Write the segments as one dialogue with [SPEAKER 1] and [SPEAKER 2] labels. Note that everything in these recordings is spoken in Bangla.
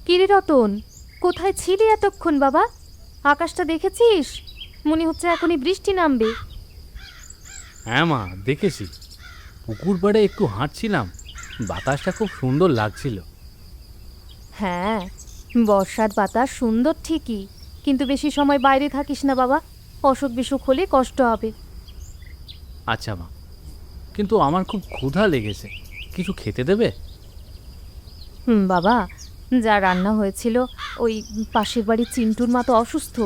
[SPEAKER 1] কিরে রতন, কোথায় ছিলি এতক্ষণ বাবা? আকাশটা দেখেছিস? মনে হচ্ছে এখনই বৃষ্টি নামবে।
[SPEAKER 2] হ্যাঁ মা, দেখেছি। পুকুর পাড়ে একটু হাঁটছিলাম, বাতাসটা খুব সুন্দর লাগছিল।
[SPEAKER 1] হ্যাঁ, বর্ষার বাতাস সুন্দর ঠিকই, কিন্তু বেশি সময় বাইরে থাকিস না বাবা, অসুখ বিসুখ হলে কষ্ট হবে।
[SPEAKER 2] আচ্ছা মা, কিন্তু আমার খুব ক্ষুধা লেগেছে, কিছু খেতে দেবে?
[SPEAKER 1] বাবা, যা রান্না হয়েছিল, ওই পাশের বাড়ির চিন্টুর মা তো অসুস্থ,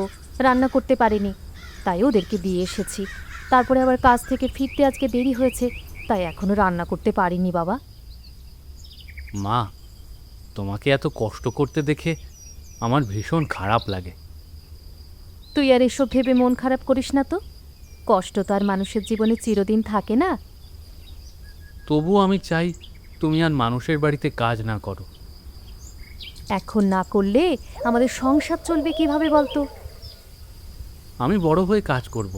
[SPEAKER 1] রান্না করতে পারেনি, তাই ওদেরকে দিয়ে এসেছি। তারপরে আবার কাজ থেকে ফিরতে আজকে দেরি হয়েছে, তাই এখনো রান্না করতে পারিনি বাবা।
[SPEAKER 2] মা, তোমাকে এত কষ্ট করতে দেখে আমার ভীষণ খারাপ লাগে।
[SPEAKER 1] তুই আর এসব ভেবে মন খারাপ করিস না তো, কষ্ট তো আর মানুষের জীবনে চিরদিন থাকে না।
[SPEAKER 2] তবুও আমি চাই তুমি আর মানুষের বাড়িতে কাজ না করো।
[SPEAKER 1] এখন না করলে আমাদের সংসার চলবে কিভাবে বলতো?
[SPEAKER 2] আমি বড় হয়ে কাজ করব,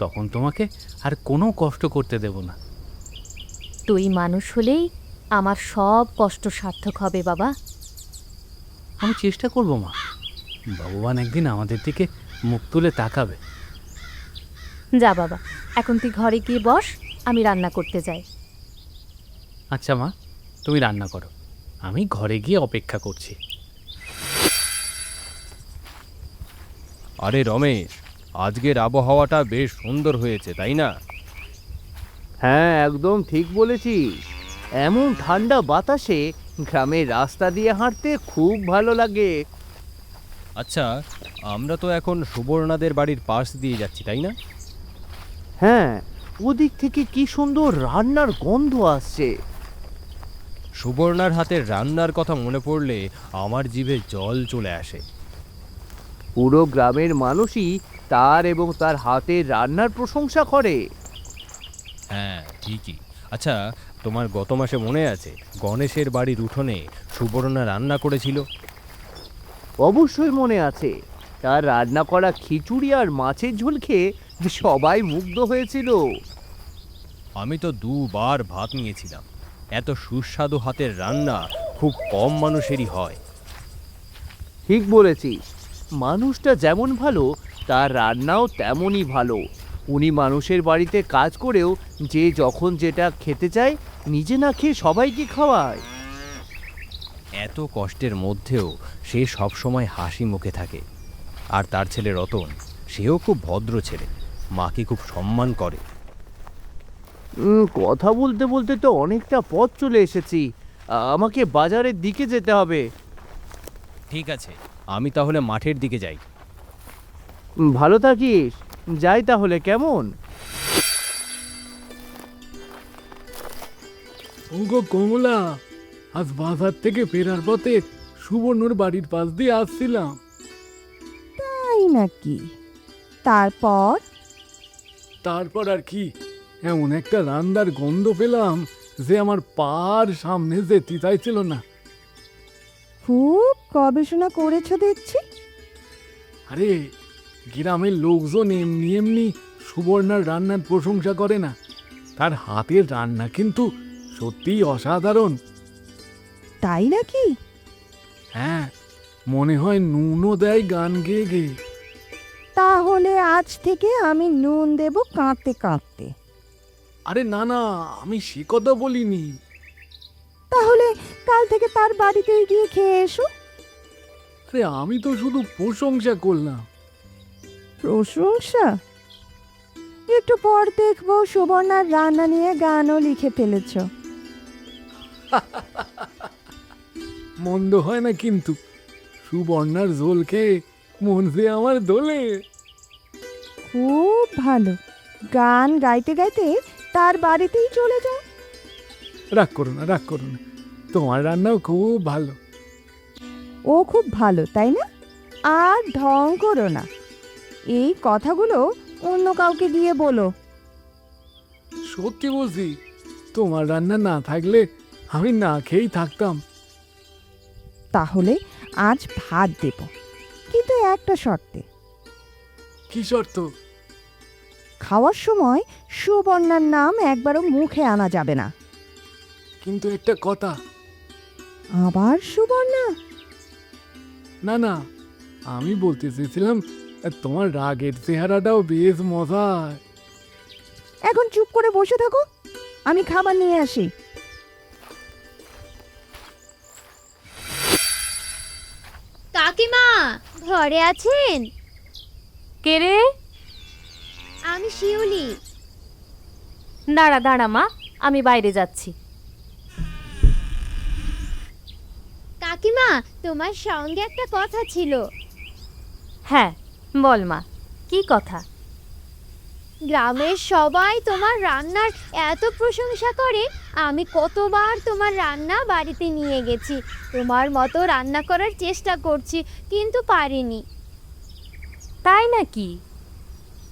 [SPEAKER 2] তখন তোমাকে আর কোনো কষ্ট করতে দেব না।
[SPEAKER 1] তুই মানুষ হলেই আমার সব কষ্ট সার্থক হবে বাবা।
[SPEAKER 2] আমি চেষ্টা করব মা, ভগবান একদিন আমাদের দিকে মুখ তুলে তাকাবে।
[SPEAKER 1] যা বাবা, এখন তুই ঘরে গিয়ে বস, আমি রান্না করতে যাই।
[SPEAKER 2] আচ্ছা মা, তুমি রান্না করো, আমি ঘরে গিয়ে অপেক্ষা করছি।
[SPEAKER 3] আরে রমেশ, আজকের আবহাওয়াটা বেশ সুন্দর হয়েছে, তাই না?
[SPEAKER 4] হ্যাঁ, একদম ঠিক বলেছিস। এমন ঠান্ডা বাতাসে গ্রামের রাস্তা দিয়ে হাঁটতে খুব ভালো লাগে।
[SPEAKER 3] আচ্ছা, আমরা তো এখন সুবর্ণাদের বাড়ির পাশ দিয়ে যাচ্ছি, তাই না?
[SPEAKER 4] হ্যাঁ, ওদিক থেকে কি সুন্দর রান্নার গন্ধ আসছে।
[SPEAKER 3] সুবর্ণার হাতের রান্নার কথা মনে পড়লে আমার জিভে জল চলে আসে।
[SPEAKER 4] পুরো গ্রামের মানুষই তার এবং তার হাতের রান্নার প্রশংসা করে।
[SPEAKER 3] হ্যাঁ, ঠিকই। আচ্ছা, তোমার গত মাসে মনে আছে গণেশের বাড়ির উঠোনে সুবর্ণা রান্না করেছিল?
[SPEAKER 4] অবশ্যই মনে আছে। তার রান্না করা খিচুড়ি আর মাছের ঝোল খেয়ে যে সবাই মুগ্ধ হয়েছিল।
[SPEAKER 3] আমি তো দুবার ভাত নিয়েছিলাম। এত সুস্বাদু হাতের রান্না খুব কম মানুষেরই হয়।
[SPEAKER 4] ঠিক বলেছিস, মানুষটা যেমন ভালো তার রান্নাও তেমনই ভালো। উনি মানুষের বাড়িতে কাজ করেও যে যখন যেটা খেতে চায় নিজে না খেয়ে সবাইকে খাওয়ায়।
[SPEAKER 3] এত কষ্টের মধ্যেও সে সবসময় হাসি মুখে থাকে। আর তার ছেলে রতন, সেও খুব ভদ্র ছেলে, মাকে খুব সম্মান করে।
[SPEAKER 4] কথা বলতে বলতে তো অনেকটা পথ চলে এসেছি। আমাকে বাজারের দিকে যেতে হবে।
[SPEAKER 3] ঠিক আছে, আমি তাহলে মাঠের দিকে যাই।
[SPEAKER 4] ভালো থাকিস। যাই তাহলে, কেমন?
[SPEAKER 5] ওগো কমলা, আজ বাজার থেকে ফেরার পথে সুবর্ণর বাড়ির পাশ দিয়ে আসছিলাম।
[SPEAKER 6] তাই নাকি? তারপর?
[SPEAKER 5] তারপর আর কি, এমন একটা রান্নার গন্ধ পেলাম যে আমার পার সামনে যেতে চাইছিল না।
[SPEAKER 6] খুব গবেষণা করেছো দেখছি।
[SPEAKER 5] আরে, গ্রামের লোকজন এমনি এমনি সুবর্ণার রান্নার প্রশংসা করে না, তার হাতের রান্না কিন্তু সত্যিই অসাধারণ।
[SPEAKER 6] তাই নাকি?
[SPEAKER 5] হ্যাঁ, মনে হয় নুনও দেয় গান গেয়ে গেয়ে।
[SPEAKER 6] তাহলে আজ থেকে আমি নুন দেব কাঁদতে কাঁদতে।
[SPEAKER 5] আরে না না, আমি সে কথা বলিনি।
[SPEAKER 6] তাহলে কাল থেকে তার বাড়িতেই গিয়ে খেয়ে এসো।
[SPEAKER 5] আরে আমি তো শুধু প্রশংসা করলাম।
[SPEAKER 6] প্রশংসা? একটু পর দেখবো সুবর্ণার রান্না নিয়ে গানও লিখে ফেলেছ।
[SPEAKER 5] মন্দ হয় না কিন্তু, সুবর্ণার ঝোল খেয়ে মন যে আমার দোলে।
[SPEAKER 6] খুব ভালো, গান গাইতে গাইতে তার বাড়িতেই চলে যাও।
[SPEAKER 5] রাগ করো না, রাগ করো না, তোমার রান্নাও খুব ভালো।
[SPEAKER 6] ও খুব ভালো, তাই না? আর ঢং করো না। এই কথাগুলো অন্য কাউকে গিয়ে বলো।
[SPEAKER 5] সত্যি বলছি, তোমার রান্না না থাকলে আমি না খেয়েই থাকতাম।
[SPEAKER 6] তাহলে আজ ভাত দেব, কিন্তু একটা শর্তে।
[SPEAKER 5] কি শর্ত?
[SPEAKER 6] খাওয়ার সময় সুবর্ণার নাম একবারও মুখে আনা যাবে না।
[SPEAKER 5] কিন্তু একটা কথা।
[SPEAKER 6] আবার সুবর্ণা?
[SPEAKER 5] না না, আমি বলতে চেয়েছিলাম তোমার রাগের চেহারাটাও বেশ মজার।
[SPEAKER 6] এখন চুপ করে বসে থাকো, আমি খাবার নিয়ে আসি।
[SPEAKER 7] কাকিমা ঘরে আছেন?
[SPEAKER 1] কে রে?
[SPEAKER 7] আমি শিউলি।
[SPEAKER 1] দাঁড়া দাঁড়া মা, আমি বাইরে যাচ্ছি।
[SPEAKER 7] কাকিমা, তোমার সঙ্গে একটা কথা ছিল।
[SPEAKER 1] হ্যাঁ বল মা, কি কথা?
[SPEAKER 7] গ্রামের সবাই তোমার রান্নার এত প্রশংসা করে, আমি কতবার তোমার রান্না বাড়িতে নিয়ে গেছি, তোমার মতো রান্না করার চেষ্টা করছি, কিন্তু পারিনি।
[SPEAKER 1] তাই নাকি?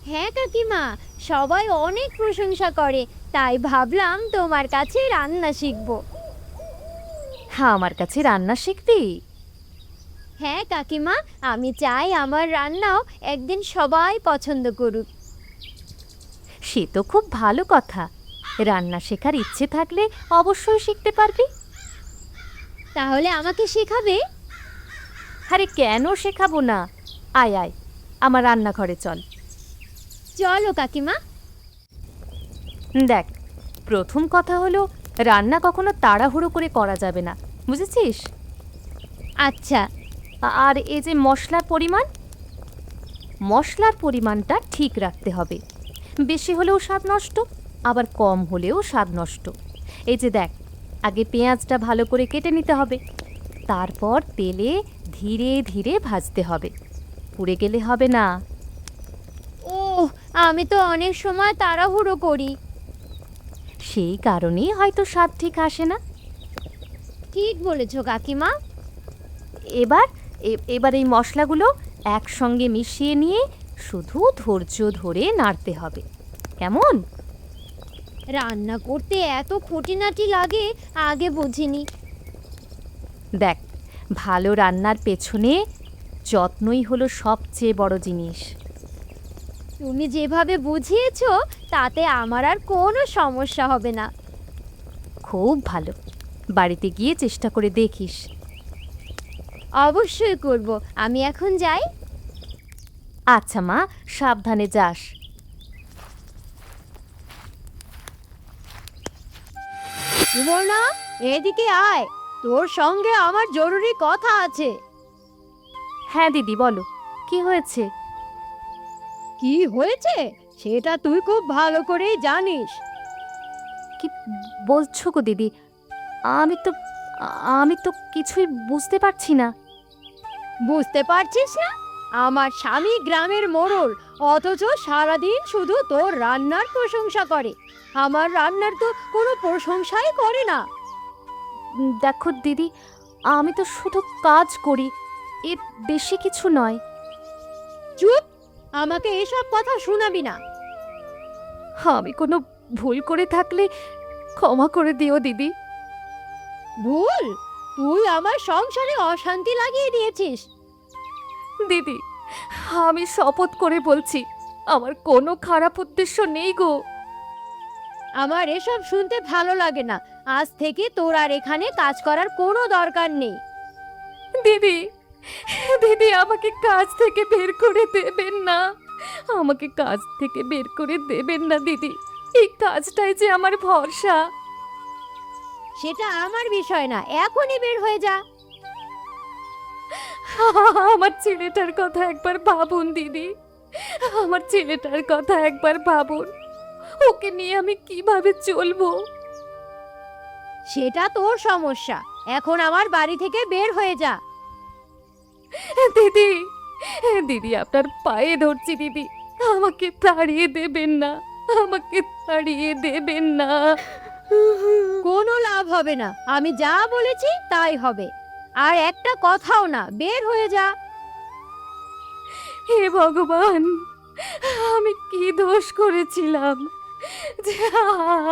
[SPEAKER 7] হ্যাঁ কাকিমা, সবাই অনেক প্রশংসা করে, তাই ভাবলাম তোমার কাছে রান্না শিখবো।
[SPEAKER 1] হ্যাঁ, আমার কাছে রান্না শিখবি?
[SPEAKER 7] হ্যাঁ কাকিমা, আমি চাই আমার রান্নাও একদিন সবাই পছন্দ করুক।
[SPEAKER 1] সে তো খুব ভালো কথা। রান্না শেখার ইচ্ছে থাকলে অবশ্যই শিখতে পারবি।
[SPEAKER 7] তাহলে আমাকে শেখাবে?
[SPEAKER 1] আরে কেন শেখাবো না, আয় আয় আমার রান্নাঘরে চল।
[SPEAKER 7] চলো কাকিমা।
[SPEAKER 1] দেখ, প্রথম কথা হলো রান্না কখনো তাড়াহুড়ো করে করা যাবে না, বুঝেছিস?
[SPEAKER 7] আচ্ছা।
[SPEAKER 1] আর এই যে মশলার পরিমাণটা ঠিক রাখতে হবে। বেশি হলেও স্বাদ নষ্ট, আবার কম হলেও স্বাদ নষ্ট। এই যে দেখ, আগে পেঁয়াজটা ভালো করে কেটে নিতে হবে, তারপর তেলে ধীরে ধীরে ভাজতে হবে, পুড়ে গেলে হবে না।
[SPEAKER 7] ও, আমি তো অনেক সময় তাড়াহুড়ো করি।
[SPEAKER 1] সেই কারণেই হয়তো স্বাদ ঠিক আসে না।
[SPEAKER 7] ঠিক বলেছো কাকিমা।
[SPEAKER 1] এবার এই মশলাগুলো একসঙ্গে মিশিয়ে নিয়ে শুধু ধৈর্য ধরে নাড়তে হবে, কেমন?
[SPEAKER 7] রান্না করতে এত খুঁটিনাটি লাগে, আগে বুঝিনি।
[SPEAKER 1] দেখ, ভালো রান্নার পেছনে যত্নই হলো সবচেয়ে বড় জিনিস।
[SPEAKER 7] তুমি যেভাবে বুঝিয়েছো তাতে আমার আর কোনো সমস্যা হবে না।
[SPEAKER 1] খুব ভালো, বাড়িতে গিয়ে চেষ্টা করে দেখিস।
[SPEAKER 7] অবশ্যই করব। আমি এখন যাই।
[SPEAKER 1] আচ্ছা মা, সাবধানে যাস।
[SPEAKER 7] সুবর্ণা, এদিকে আয়, তোর সঙ্গে আমার জরুরি কথা আছে।
[SPEAKER 1] হ্যাঁ দিদি, বলো কি হয়েছে?
[SPEAKER 7] কি হয়েছে সেটা তুই খুব ভালো করেই জানিস।
[SPEAKER 1] কি বলছো গো দিদি? আমি তো কিছুই বুঝতে পারছি না।
[SPEAKER 7] বুঝতে পারছিস না? আমার স্বামী গ্রামের মোড়ল, অথচ সারাদিন শুধু তোর রান্নার প্রশংসা করে। আমার রান্নার তো কোনো প্রশংসাই করে না।
[SPEAKER 1] দেখো দিদি, আমি তো শুধু কাজ করি, এর বেশি কিছু নয়।
[SPEAKER 7] চুপ, আমাকে এসব কথা শোনাবি না।
[SPEAKER 1] আমি কোনো ভুল করে থাকলে ক্ষমা করে দিও দিদি।
[SPEAKER 7] ভুল? তুই আমার সংসারে অশান্তি লাগিয়ে দিয়েছিস।
[SPEAKER 1] দিদি, আমি শপথ করে বলছি, আমার কোনো খারাপ উদ্দেশ্য নেই গো।
[SPEAKER 7] আমার এসব শুনতে ভালো লাগে না। আজ থেকে তোর আর এখানে কাজ করার কোনো দরকার নেই।
[SPEAKER 1] দিদি, দিদি আমাকে কাজ থেকে বের করে দেবেন না, আমাকে কাজ থেকে বের করে দেবেন না দিদি। এই কাজটাই যে আমার ভরসা।
[SPEAKER 7] সেটা আমার বিষয় না, এখনই বের হয়ে যা।
[SPEAKER 1] আমার ছেলেটার কথা একবার ভাবুন দিদি, আমার ছেলেটার কথা একবার ভাবুন। ওকে নিয়ে আমি কিভাবে চলবো?
[SPEAKER 7] সেটা তোর সমস্যা, এখন আমার বাড়ি থেকে বের হয়ে যা।
[SPEAKER 1] দিদি, দিদি আপনার পায়ে ধরছি দিদি, আমাকে তাড়িয়ে দেবেন না, আমাকে তাড়িয়ে দেবেন না।
[SPEAKER 7] কোনো লাভ হবে না, আমি যা বলেছি তাই হবে। আর একটা কথাও না, বের হয়ে যা।
[SPEAKER 1] হে ভগবান, আমি কি দোষ করেছিলাম যে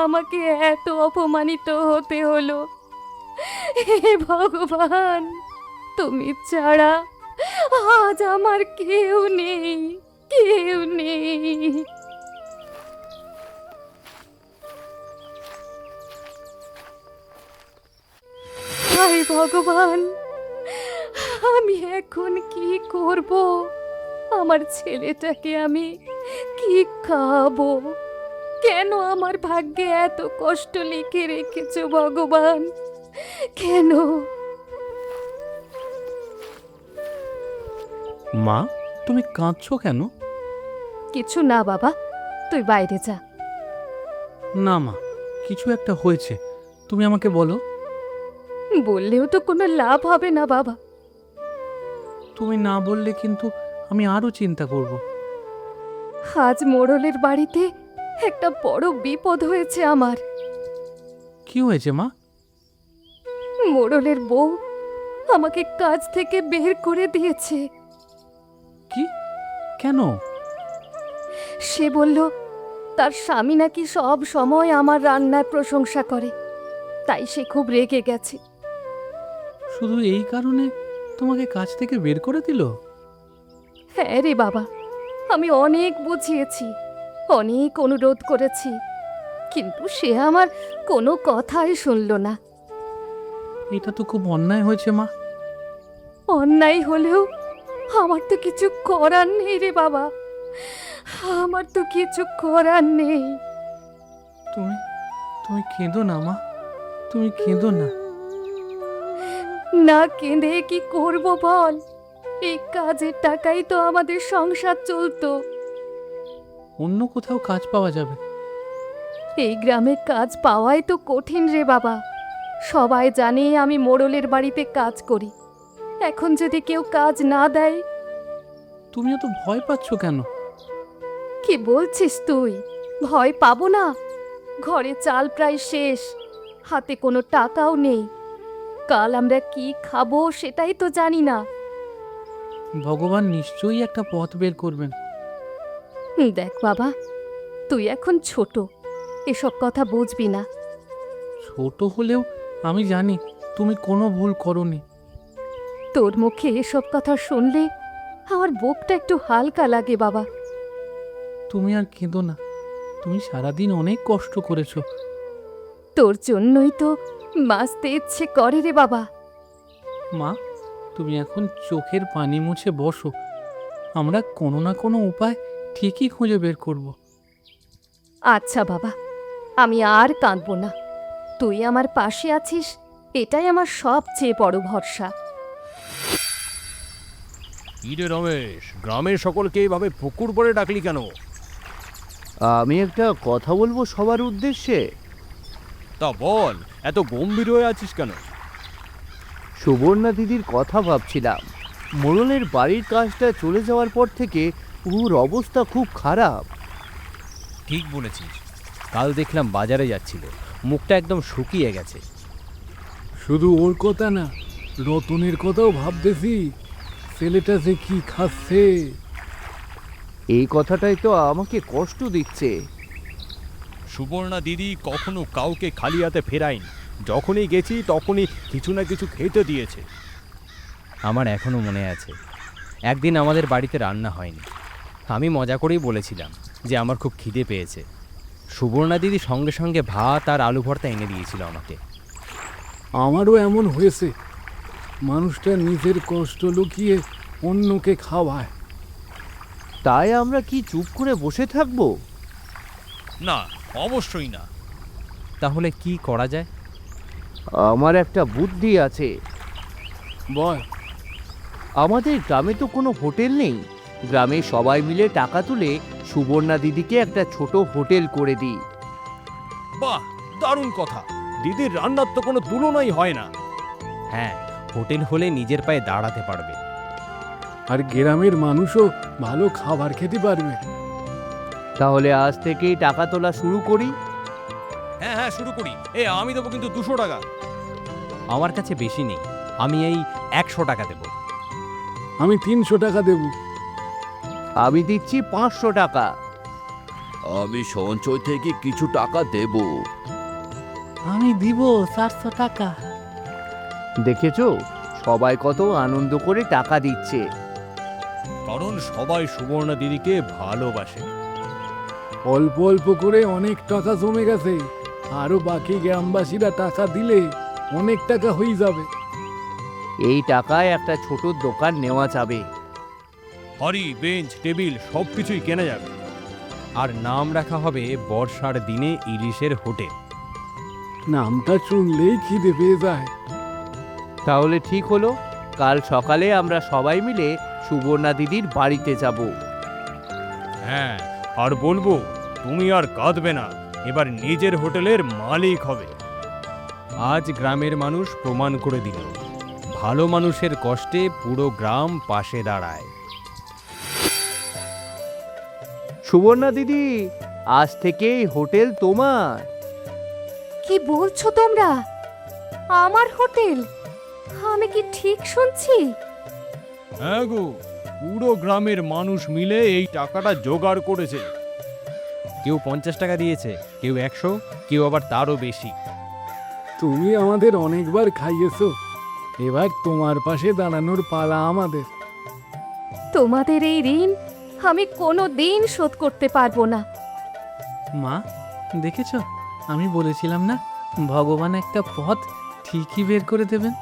[SPEAKER 1] আমাকে এত অপমানিত হতে হলো? হে ভগবান, তুমি ছাড়া আজ আমার কেউ নেই, কেউ নেই। হায় ভগবান, আমি এখন কি করব? আমার ছেলেটাকে আমি কি খাওয়াবো? কেন আমার ভাগ্যে এত কষ্ট লিখে রেখেছো ভগবান? কেন?
[SPEAKER 2] মা, তুমি কাঁদছো কেন?
[SPEAKER 1] কিছু না বাবা, তুই বাইরে যা।
[SPEAKER 2] না মা, কিছু একটা হয়েছে, তুমি আমাকে বলো।
[SPEAKER 1] বললেও তো কোনো লাভ হবে না বাবা।
[SPEAKER 2] তুমি না বললে কিন্তু আমি আরো চিন্তা করব।
[SPEAKER 1] আজ মোড়লের বাড়িতে একটা বড় বিপদ হয়েছে আমার।
[SPEAKER 2] কি হয়েছে মা?
[SPEAKER 1] মোড়লের বউ আমাকে কাজ থেকে বের করে দিয়েছে।
[SPEAKER 2] কি? কেন?
[SPEAKER 1] সে বলল তার স্বামী নাকি সব সময় আমার রান্নার প্রশংসা করে, তাই সে খুব রেগে গেছে।
[SPEAKER 2] শুধু এই কারণে তোমাকে কাজ থেকে বের করে দিল?
[SPEAKER 1] হ্যাঁ রে বাবা, আমি অনেক বুঝিয়েছি, অনেক অনুরোধ করেছি, কিন্তু সে আমার কোনো কথাই শুনল না।
[SPEAKER 2] এটা তো খুব অন্যায় হয়েছে মা।
[SPEAKER 1] অন্যায় হলেও আমার তো কিছু করার নেই রে বাবা, আমার তো কিছু করার নেই।
[SPEAKER 2] তুমি তুমি কেঁদো না মা, তুমি কেঁদো না।
[SPEAKER 1] না কেঁদে কি করব বল? এই কাজের টাকাই তো আমাদের সংসার চলতো।
[SPEAKER 2] অন্য কোথাও কাজ পাওয়া যাবে।
[SPEAKER 1] এই গ্রামে কাজ পাওয়াই তো কঠিন রে বাবা। সবাই জানে আমি মোড়লের বাড়িতে কাজ করি। এখন যদি কেউ কাজ না দেয়?
[SPEAKER 2] তুমি এত ভয় পাচ্ছ কেন?
[SPEAKER 1] কি বলছিস তুই? ভয় পাবো না? ঘরে চাল প্রায় শেষ, হাতে কোনো টাকাও নেই। কাল আমরা কি খাবো সেটাই তো জানি না।
[SPEAKER 2] ভগবান নিশ্চয়ই একটা পথ বের করবেন।
[SPEAKER 1] দেখ বাবা, তুই এখন ছোট, এসব কথা বুঝবি না।
[SPEAKER 2] ছোট হলেও আমি জানি তুমি কোনো ভুল করোনি।
[SPEAKER 1] তোর মুখে এসব কথা শুনলে আমার বুকটা একটু হালকা লাগে বাবা।
[SPEAKER 2] তুমি আর কেঁদো না, তুমি সারাদিন অনেক কষ্ট করেছো।
[SPEAKER 1] তোর জন্যই তো বাঁচতে ইচ্ছে করে রে বাবা।
[SPEAKER 2] মা, তুমি এখন চোখের পানি মুছে বসো, আমরা কোনো না কোনো উপায় ঠিকই খুঁজে বের করব।
[SPEAKER 1] আচ্ছা বাবা, আমি আর কাঁদবো না। তুই আমার পাশে আছিস, এটাই আমার সবচেয়ে বড় ভরসা।
[SPEAKER 3] ইরে রমেশ, গ্রামের সকলকে এইভাবে পুকুর পরে ডাকলি কেন?
[SPEAKER 4] আমি একটা কথা বলবো সবার উদ্দেশ্যে।
[SPEAKER 3] তা বল, এত গম্ভীর হয়ে আছিস কেন?
[SPEAKER 4] সুবর্ণা দিদির কথা ভাবছিলাম। মোড়লের বাড়ির কাজটা চলে যাওয়ার পর থেকে ওর অবস্থা খুব খারাপ।
[SPEAKER 3] ঠিক বলেছিস, কাল দেখলাম বাজারে যাচ্ছিল, মুখটা একদম শুকিয়ে গেছে।
[SPEAKER 5] শুধু ওর কথা না, রতনের কথাও ভাবতেছি। ছেলেটা যে কি খাচ্ছে!
[SPEAKER 4] এই কথাটাই তো আমাকে কষ্ট দিচ্ছে।
[SPEAKER 3] সুবর্ণা দিদি কখনো কাউকে খালি হাতে ফেরায়নি, যখনই গেছি তখনই কিছু না কিছু খেতে দিয়েছে। আমার এখনো মনে আছে, একদিন আমাদের বাড়িতে রান্না হয়নি। আমি মজা করেই বলেছিলাম যে আমার খুব খিদে পেয়েছে। সুবর্ণা দিদি সঙ্গে সঙ্গে ভাত আর আলু ভর্তা এনে দিয়েছিল আমাকে।
[SPEAKER 5] আমারও এমন হয়েছে। মানুষটা নিজের কষ্ট লুকিয়ে অন্যকে খাওয়ায়।
[SPEAKER 4] তাই আমরা কি চুপ করে বসে থাকবো?
[SPEAKER 3] না, অবশ্যই না। তাহলে কি করা যায়?
[SPEAKER 4] আমার একটা বুদ্ধি আছে।
[SPEAKER 5] বল।
[SPEAKER 4] আমাদের গ্রামে তো কোনো হোটেল নেই। গ্রামে সবাই মিলে টাকা তুলে সুবর্ণা দিদিকে একটা ছোট হোটেল করে দিই।
[SPEAKER 3] বাহ, দারুণ কথা। দিদির রান্নার তো কোনো তুলনাই হয় না। হ্যাঁ, হোটেল হলে নিজের পায়ে দাঁড়াতে পারবে।
[SPEAKER 5] আর গ্রামের মানুষও ভালো খাবার খেতে পারবে।
[SPEAKER 4] তাহলে আজ থেকেই টাকা তোলা শুরু করি।
[SPEAKER 3] হ্যাঁ হ্যাঁ, শুরু করি। আমি দেবো কিন্তু 200 টাকা। আমার কাছে বেশি নেই, আমি এই 100 টাকা দেব।
[SPEAKER 5] আমি 300 টাকা দেব।
[SPEAKER 4] আমি দিচ্ছি 500 টাকা।
[SPEAKER 8] আমি সঞ্চয় থেকে কিছু টাকা দেব।
[SPEAKER 2] আমি দিব 400 টাকা।
[SPEAKER 4] দেখেছো, সবাই কত আনন্দ করে টাকা দিচ্ছে।
[SPEAKER 3] কারণ সবাই সুবর্ণা দিদিকে ভালোবাসে।
[SPEAKER 5] অল্প অল্প করে অনেক টাকা জমে গেছে। আরো বাকি গ্রামবাসীরা টাকা দিলে অনেক টাকা হয়ে যাবে।
[SPEAKER 4] এই টাকায় একটা ছোট দোকান নেওয়া যাবে।
[SPEAKER 3] হাড়ি বেঞ্চ টেবিল সব কিছুই কেনা যাবে। আর নাম রাখা হবে বর্ষার দিনে ইলিশের হোটেল।
[SPEAKER 5] নামটা শুনলেই খিদে পেয়ে যায়।
[SPEAKER 4] তাহলে ঠিক হলো, কাল সকালে আমরা সবাই মিলে সুবর্ণা দিদির বাড়িতে যাব।
[SPEAKER 3] হ্যাঁ, আর বলবো তুমি আর কাঁদবে না, এবার নিজের হোটেলের মালিক হবে। আজ গ্রামের মানুষ প্রমাণ করে দিল, ভালো মানুষের কষ্টে পুরো গ্রাম পাশে দাঁড়ায়।
[SPEAKER 4] সুবর্ণা দিদি, আজ থেকে এই হোটেল তোমার।
[SPEAKER 1] কি বলছো তোমরা? আমার হোটেল? আমি কি ঠিক শুনছি?
[SPEAKER 3] হ্যাঁ গো, পুরো গ্রামের মানুষ মিলে এই টাকাটা জোগাড় করেছে। কেউ 50 টাকা দিয়েছে, কেউ 100, কেউ আবার তারও বেশি।
[SPEAKER 5] তুমি আমাদের অনেকবার খাইয়েছো, এবার তোমার পাশে দাঁড়ানোর পালা আমাদের।
[SPEAKER 1] তোমাদের এই ঋণ আমি কোনো দিন শোধ করতে পারবো না।
[SPEAKER 2] মা, দেখেছ, আমি বলেছিলাম না ভগবান একটা পথ ঠিকই বের করে দেবেন।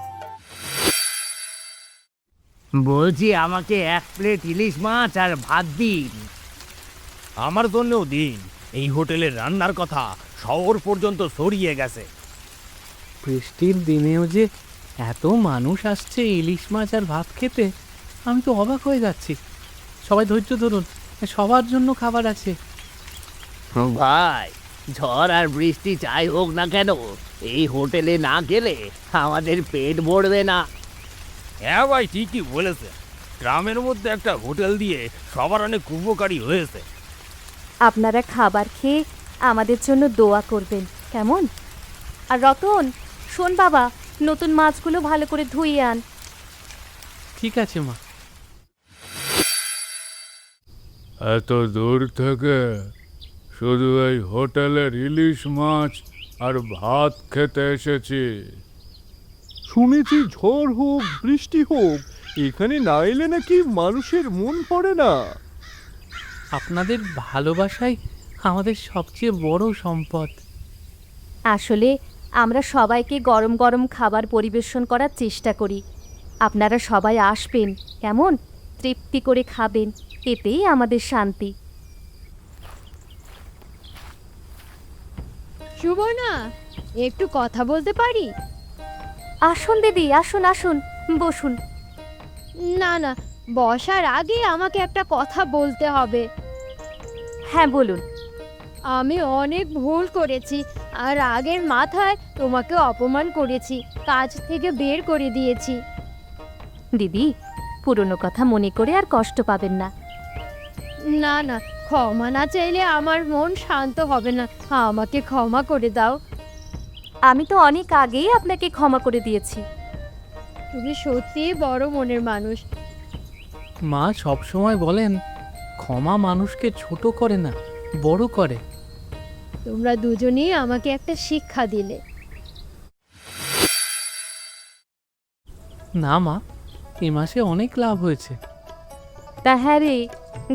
[SPEAKER 4] বলছি আমাকে 1 প্লেট ইলিশ মাছ আর ভাত দিন।
[SPEAKER 3] আমার জন্যও দিন। এই হোটেলের রান্নার কথা শহর পর্যন্ত ছড়িয়ে গেছে।
[SPEAKER 2] বৃষ্টির দিনেও যে এত মানুষ আসছে ইলিশ মাছ আর ভাত খেতে, আমি তো অবাক হয়ে যাচ্ছি। সবাই ধৈর্য ধরুন, সবার জন্য খাবার আছে।
[SPEAKER 4] ভাই, ঝড় আর বৃষ্টি যাই হোক না কেন, এই হোটেলে না গেলে আমাদের পেট ভরবে না।
[SPEAKER 3] হ্যাঁ ভাই, ঠিকই বলেছে। গ্রামের মধ্যে একটা হোটেল দিয়ে সবার অনেক উপকারী হয়েছে।
[SPEAKER 1] আপনারা খাবার খেয়ে আমাদের জন্য দোয়া করবেন, কেমন? আর রতন, শোন বাবা, নতুন মাছগুলো ভালো করে ধুইয়ে আন।
[SPEAKER 2] ঠিক আছে মা।
[SPEAKER 5] এত দূর থেকে শুধু এই হোটেলের ইলিশ মাছ আর ভাত খেতে এসেছি।
[SPEAKER 9] শুনেছি ঝড় হোক বৃষ্টি হোক, এখানে না এলে নাকি মানুষের মন পড়ে না।
[SPEAKER 2] আপনাদের ভালোবাসাই আমাদের সবচেয়ে বড় সম্পদ।
[SPEAKER 1] আসলে আমরা সবাইকে গরম গরম খাবার পরিবেশন করার চেষ্টা করি। আপনারা সবাই আসবেন, কেমন? তৃপ্তি করে খাবেন, এতেই আমাদের শান্তি।
[SPEAKER 7] সুবর্ণা, একটু কথা বলতে পারি?
[SPEAKER 1] আসুন দিদি, আসুন আসুন, বসুন।
[SPEAKER 7] না না, বসার আগে আমাকে একটা কথা বলতে হবে।
[SPEAKER 1] হ্যাঁ বলুন।
[SPEAKER 7] আমি অনেক ভুল করেছি, আর আগের মাথায় তোমাকে অপমান করেছি, কাজ থেকে বের করে দিয়েছি।
[SPEAKER 1] দিদি, পুরনো কথা মনে করে আর কষ্ট পাবেন না।
[SPEAKER 7] না না, ক্ষমা না চাইলে আমার মন শান্ত হবে না, আমাকে ক্ষমা করে দাও।
[SPEAKER 1] আমি তো অনেক আগেই আপনাকে ক্ষমা করে দিয়েছি।
[SPEAKER 7] তুমি সত্যিই বড় মনের মানুষ।
[SPEAKER 2] মা সবসময় বলেন, ক্ষমা মানুষকে ছোট করে না, বড় করে।
[SPEAKER 7] তোমরা দুজনেই আমাকে একটা শিক্ষা দিলে।
[SPEAKER 2] না মা, এ মাসে অনেক লাভ হয়েছে।
[SPEAKER 1] তা হ্যাঁ রে,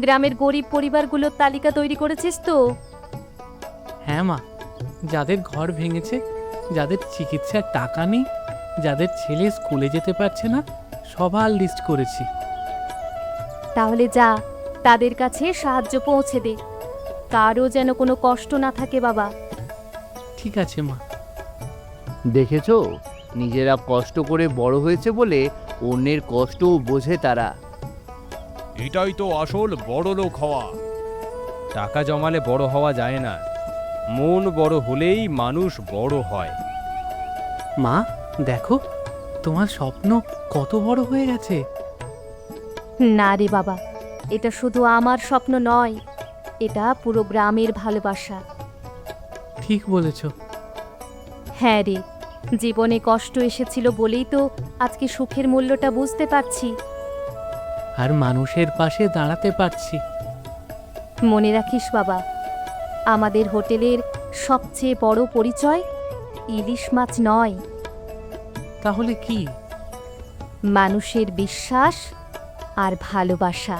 [SPEAKER 1] গ্রামের গরিব পরিবারগুলোর তালিকা তৈরি করেছিস তো?
[SPEAKER 2] হ্যাঁ মা, যাদের ঘর ভেঙেছে, যাদের চিকিৎসার টাকা নেই, যাদের ছেলে স্কুলে যেতে পারছে না, সবার লিস্ট করেছি।
[SPEAKER 1] তাহলে যা, তাদের কাছে সাহায্য পৌঁছে দে। কারও যেন কোনো কষ্ট না থাকে বাবা।
[SPEAKER 2] ঠিক আছে মা।
[SPEAKER 4] দেখেছো, নিজেরা কষ্ট করে বড় হয়েছে বলে অন্যের কষ্টও বোঝে তারা।
[SPEAKER 3] এটাই তো আসল বড় লোক হওয়া। টাকা জমালে বড় হওয়া যায় না, মন বড় হলেই মানুষ বড় হয়।
[SPEAKER 2] মা দেখো, তোমার স্বপ্ন কত বড় হয়ে গেছে।
[SPEAKER 1] না রে বাবা, এটা শুধু আমার স্বপ্ন নয়, এটা পুরো গ্রামের ভালোবাসা।
[SPEAKER 2] ঠিক বলেছ।
[SPEAKER 1] হ্যাঁ রে, জীবনে কষ্ট এসেছিল বলেই তো আজকে সুখের মূল্যটা বুঝতে পারছি।
[SPEAKER 2] আর মানুষের পাশে দাঁড়াতে পারছি।
[SPEAKER 1] মনে রাখিস বাবা, আমাদের হোটেলের সবচেয়ে বড় পরিচয় ইলিশ মাছ নয়,
[SPEAKER 2] তাহলে কি?
[SPEAKER 1] মানুষের বিশ্বাস আর ভালোবাসা।